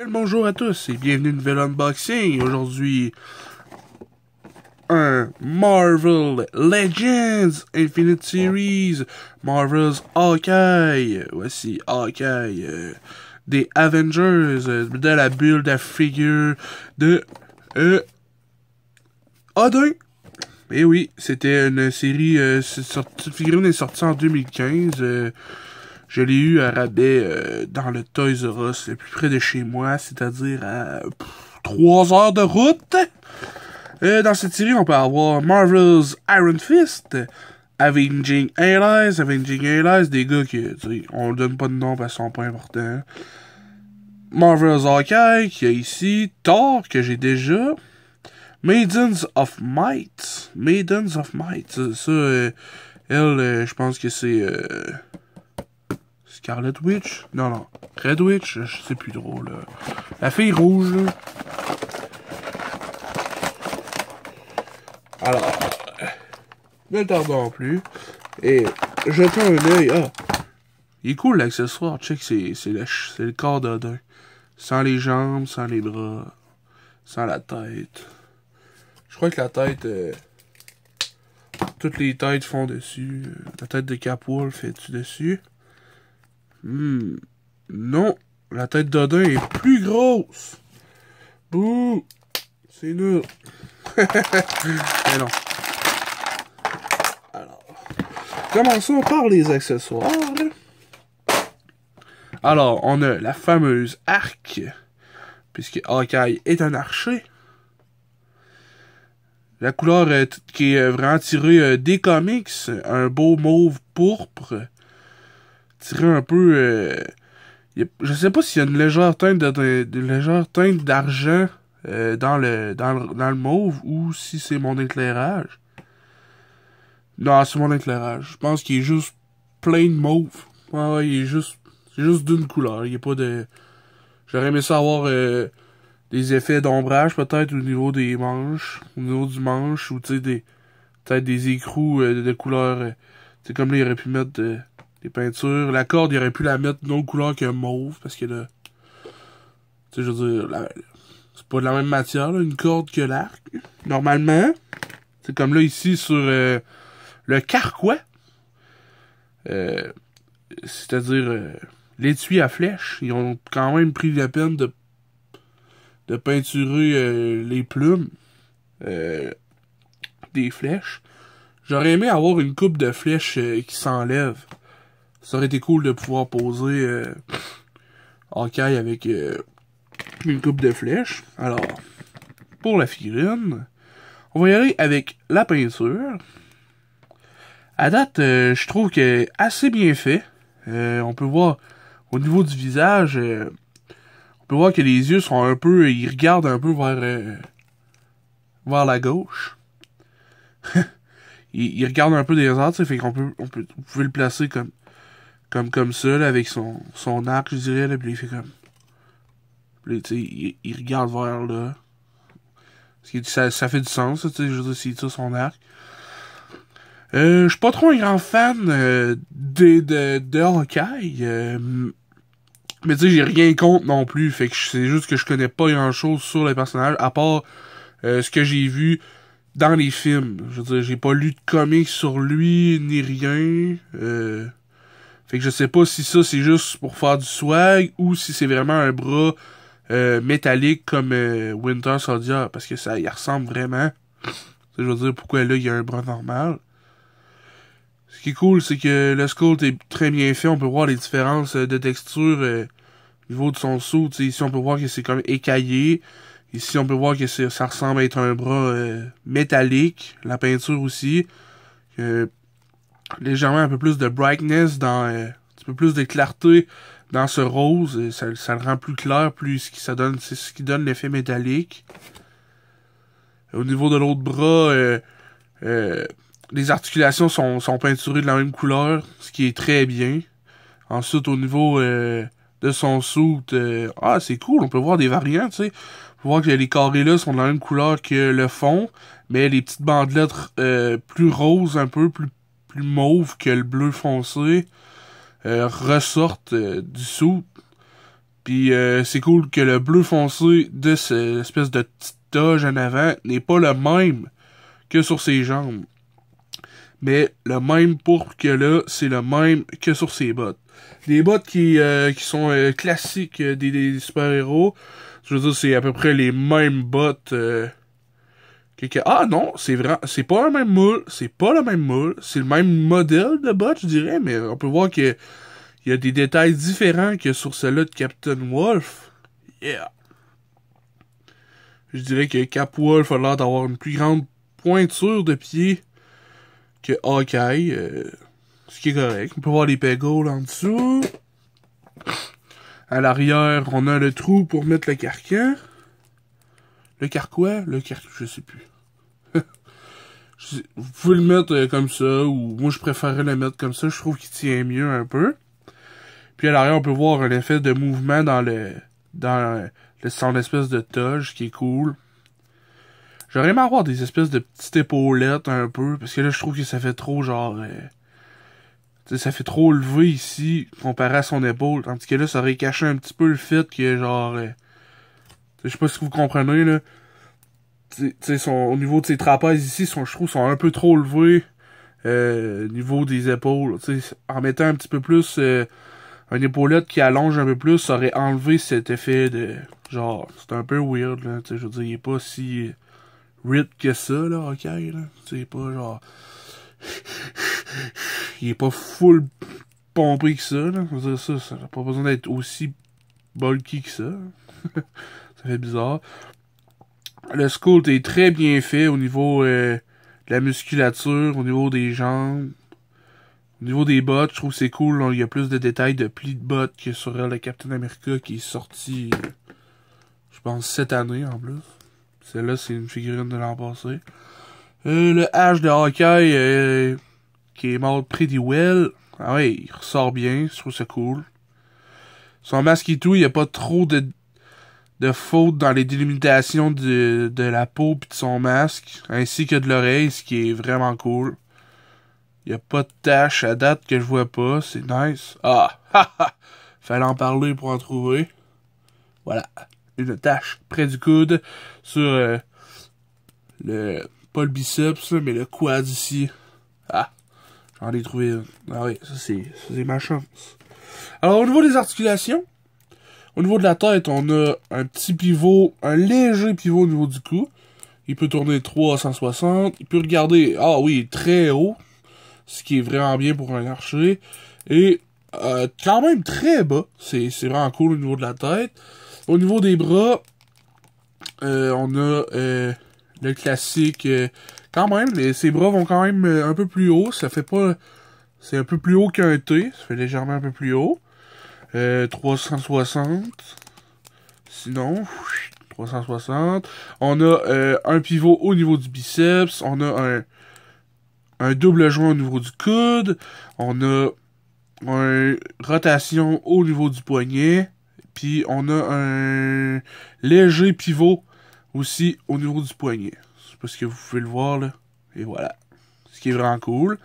Bonjour à tous et bienvenue à un nouvel unboxing. Aujourd'hui, un Marvel Legends Infinite Series, Marvel's Hawkeye. Voici Hawkeye des Avengers, de la build à figure de Odin. Et oui, c'était une série, cette figurine est sortie en 2015. Je l'ai eu à rabais dans le Toys R Us le plus près de chez moi, c'est-à-dire à 3 heures de route. Dans cette série, on peut avoir Marvel's Iron Fist, Avenging Allies, des gars que, on ne donne pas de nom parce qu'ils sont pas importants. Marvel's Hawkeye, qui est ici, Thor, que j'ai déjà, Maidens of Might, ça, elle, je pense que c'est... Scarlet Witch? Non. Red Witch? Je sais plus trop, là. La fille rouge, là. Alors, ne tardons plus. Et, jetons un œil. Ah! Il est cool, l'accessoire. Check, c'est le corps d'Odin. Sans les jambes, sans les bras, sans la tête. Je crois que la tête... toutes les têtes font dessus. La tête de Capwolf fait-tu dessus? Non, la tête d'Odin est plus grosse. Bouh, c'est nul. Mais non. Alors, commençons par les accessoires. Alors, on a la fameuse arc, puisque Hawkeye est un archer. La couleur qui est vraiment tirée des comics, un beau mauve pourpre. Tiré un peu... je sais pas s'il y a une légère teinte d'argent dans le mauve ou si c'est mon éclairage. Non, c'est mon éclairage. Je pense qu'il est juste plein de mauve. Ouais, il est juste... C'est juste d'une couleur. Il n'y a pas de... J'aurais aimé ça avoir des effets d'ombrage peut-être au niveau des manches. Au niveau du manche ou tu sais peut-être des écrous de couleur... c'est comme là, il aurait pu mettre... des peintures. La corde, il aurait pu la mettre d'une autre couleur que mauve, parce que là, tu sais, je veux dire, c'est pas de la même matière, là, une corde que l'arc. Normalement, c'est comme là, ici, sur le carquois, c'est-à-dire l'étui à flèche, ils ont quand même pris la peine de peinturer les plumes des flèches. J'aurais aimé avoir une coupe de flèches qui s'enlève. Ça aurait été cool de pouvoir poser Hawkeye avec une coupe de flèches. Alors, pour la figurine, on va y aller avec la peinture. À date, je trouve qu'elle est assez bien fait. On peut voir au niveau du visage, on peut voir que les yeux sont un peu... Ils regardent un peu vers la gauche. il regarde un peu des airs, tu sais, fait qu'on peut... Vous pouvez le placer comme ça, là, avec son arc, je dirais, là, puis il fait comme... Puis, tu sais, il regarde vers là. Ça fait du sens, tu sais, je veux dire, s'il tire son arc. Je suis pas trop un grand fan de Hawkeye, mais tu sais, j'ai rien contre non plus, fait que c'est juste que je connais pas grand-chose sur les personnages, à part ce que j'ai vu dans les films. Je veux dire, j'ai pas lu de comics sur lui, ni rien, fait que je sais pas si ça c'est juste pour faire du swag ou si c'est vraiment un bras métallique comme Winter Soldier, parce que ça y ressemble vraiment. Je veux dire, pourquoi là il y a un bras normal. Ce qui est cool, c'est que le sculpt est très bien fait. On peut voir les différences de texture au niveau de son saut. Ici, on peut voir que c'est comme écaillé. Ici, on peut voir que ça ressemble à être un bras métallique. La peinture aussi. Légèrement un peu plus de brightness, un petit peu plus de clarté dans ce rose. Ça le rend plus clair, c'est ce qui donne l'effet métallique. Au niveau de l'autre bras, les articulations sont peinturées de la même couleur, ce qui est très bien. Ensuite, au niveau de son suit, c'est cool, on peut voir des variants, tu sais. On peut voir que les carrés là sont de la même couleur que le fond, mais les petites bandelettes plus roses, un peu plus mauve que le bleu foncé, ressortent du suit. Puis c'est cool que le bleu foncé de cette espèce de petite toge en avant n'est pas le même que sur ses jambes. Mais le même pourpre que là, c'est le même que sur ses bottes. Des bottes qui sont classiques des super-héros. Je veux dire, c'est à peu près les mêmes bottes Ah non, c'est pas le même moule, c'est pas le même moule, c'est le même modèle de bottes, je dirais, mais on peut voir que il y a des détails différents que sur celle-là de Captain Wolf. Yeah. Je dirais que Cap Wolf a l'air d'avoir une plus grande pointure de pied que Hawkeye, ce qui est correct. On peut voir les pegaules en dessous. À l'arrière, on a le trou pour mettre le carcan. Le carquois? Je sais plus. Vous pouvez le mettre comme ça, ou moi je préférerais le mettre comme ça, je trouve qu'il tient mieux un peu. Puis à l'arrière, on peut voir un effet de mouvement dans son espèce de toge, qui est cool. J'aurais aimé avoir des espèces de petites épaulettes un peu, parce que là je trouve que ça fait trop genre... ça fait trop levé ici, comparé à son épaule, tandis que là ça aurait caché un petit peu le fait que genre... je sais pas si vous comprenez là. Au niveau de ses trapèzes ici, je trouve sont un peu trop levés au niveau des épaules. En mettant un petit peu plus une épaulette qui allonge un peu plus, ça aurait enlevé cet effet de genre, c'est un peu weird là, je veux dire, il est pas si rip que ça là, ok là, c'est pas genre il est pas full pompé que ça là, je veux dire, ça n'a pas besoin d'être aussi bulky que ça. Ça fait bizarre. Le sculpt est très bien fait au niveau de la musculature, au niveau des jambes, au niveau des bottes. Je trouve que c'est cool. Là, il y a plus de détails de plis de bottes que sur le Captain America qui est sorti, je pense, cette année en plus. Celle-là, c'est une figurine de l'an passé. Le H de Hawkeye qui est mort Pretty Well. Ah ouais, il ressort bien. Je trouve ça cool. Son masque et tout, il n'y a pas trop de fautes dans les délimitations de la peau pis de son masque, ainsi que de l'oreille, ce qui est vraiment cool. Il n'y a pas de tache à date que je vois pas, c'est nice. Ah, haha, fallait en parler pour en trouver. Voilà, une tache près du coude sur pas le biceps, mais le quad ici. Ah, j'en ai trouvé une. Ah oui, ça c'est ma chance. Alors au niveau des articulations, au niveau de la tête, on a un petit pivot, un léger pivot au niveau du cou. Il peut tourner 360. Il peut regarder, ah oui, très haut. Ce qui est vraiment bien pour un archer. Et quand même très bas. C'est vraiment cool au niveau de la tête. Au niveau des bras, on a le classique. Quand même, ses bras vont quand même un peu plus haut. Ça fait pas... C'est un peu plus haut qu'un T. Ça fait légèrement un peu plus haut. 360. Sinon, 360. On a un pivot au niveau du biceps. On a un double joint au niveau du coude. On a une rotation au niveau du poignet. Puis on a un léger pivot aussi au niveau du poignet. Je sais pas si vous pouvez le voir là. Et voilà. Ce qui est vraiment cool.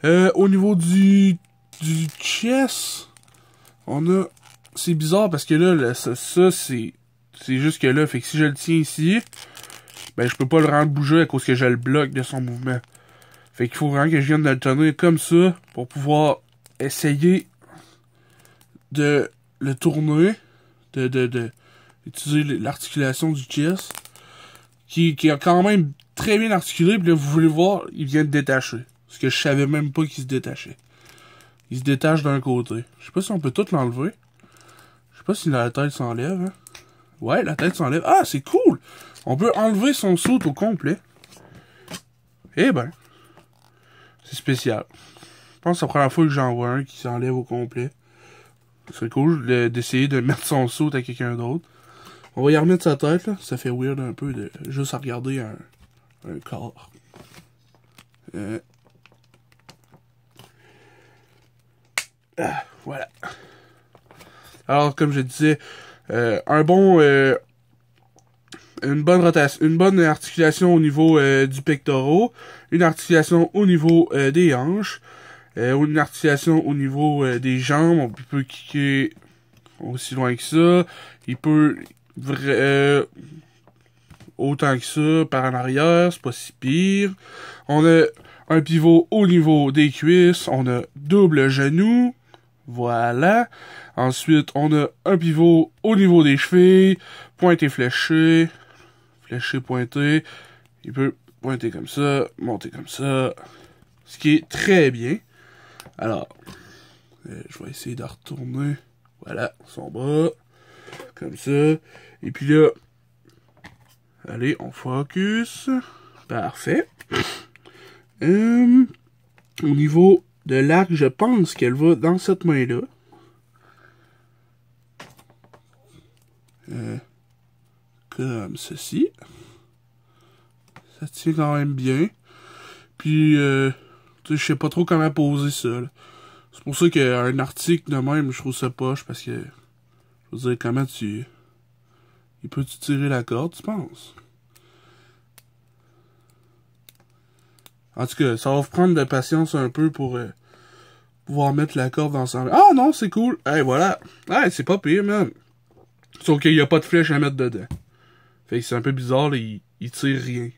Au niveau du chest, on a... C'est bizarre parce que là ça c'est juste que là, fait que si je le tiens ici, ben je peux pas le rendre bouger à cause que je le bloque de son mouvement. Fait qu'il faut vraiment que je vienne de le tenir comme ça pour pouvoir essayer de le tourner, d'utiliser l'articulation du chest, qui est quand même très bien articulé, puis là vous voulez voir, il vient de détacher. Parce que je savais même pas qu'il se détachait. Il se détache d'un côté. Je sais pas si on peut tout l'enlever. Je sais pas si la tête s'enlève, hein. Ouais, la tête s'enlève. Ah, c'est cool! On peut enlever son saut au complet. Eh ben. C'est spécial. Je pense que c'est la première fois que j'en vois un qui s'enlève au complet. C'est cool d'essayer de mettre son saut à quelqu'un d'autre. On va y remettre sa tête, là. Ça fait weird un peu de juste à regarder un corps. Voilà. Alors, comme je disais, une bonne rotation, une bonne articulation au niveau du pectoral, une articulation au niveau des hanches, une articulation au niveau des jambes. aussi loin que ça. Il peut autant que ça par en arrière, c'est pas si pire. On a un pivot au niveau des cuisses. On a double genou. Voilà. Ensuite, on a un pivot au niveau des chevilles. Pointé fléché. Fléché pointé. Il peut pointer comme ça, monter comme ça. Ce qui est très bien. Alors, je vais essayer de retourner. Voilà, son bras. Comme ça. Et puis là, allez, on focus. Parfait. Au niveau de l'arc, je pense qu'elle va dans cette main-là. Comme ceci. Ça tient quand même bien. Puis, tu sais, je sais pas trop comment poser ça. C'est pour ça qu'un article de même, je trouve ça poche, parce que, je veux dire, comment tu... Il peut-tu tirer la corde, tu penses? En tout cas, ça va vous prendre de patience un peu pour pouvoir mettre la corde ensemble. Ah non, c'est cool! Hey, voilà! Hey, c'est pas pire, man! Sauf qu'il n'y a pas de flèche à mettre dedans. Fait que c'est un peu bizarre, là, il tire rien.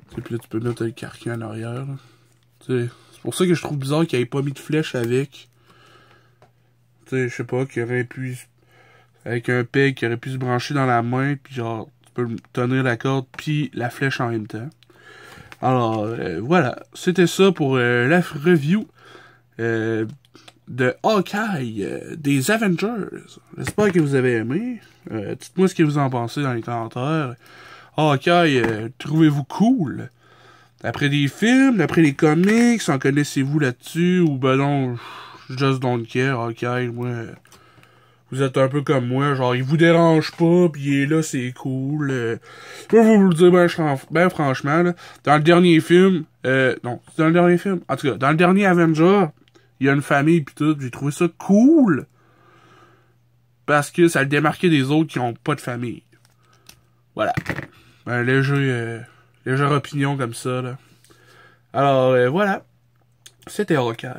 T'sais, puis là, tu peux mettre le carcan en arrière. C'est pour ça que je trouve bizarre qu'il ait pas mis de flèche avec. Tu sais, je sais pas, qu'il aurait pu... Avec un peg qui aurait pu se brancher dans la main, puis genre, tu peux tenir la corde, puis la flèche en même temps. Alors, voilà. C'était ça pour la review de Hawkeye, des Avengers. J'espère que vous avez aimé. Dites-moi ce que vous en pensez dans les commentaires. Hawkeye, trouvez-vous cool? D'après des films, d'après les comics, en connaissez-vous là-dessus? Ou ben non, just don't care, Hawkeye, moi... Vous êtes un peu comme moi, genre, il vous dérange pas, pis il est là, c'est cool. Je vais vous le dire, ben franchement, là, dans le dernier film, non, c'est dans le dernier film, en tout cas, dans le dernier Avenger, il y a une famille pis tout, j'ai trouvé ça cool, parce que ça le démarquait des autres qui ont pas de famille. Voilà. Un légère opinion comme ça, là. Alors, voilà. C'était Hawkeye.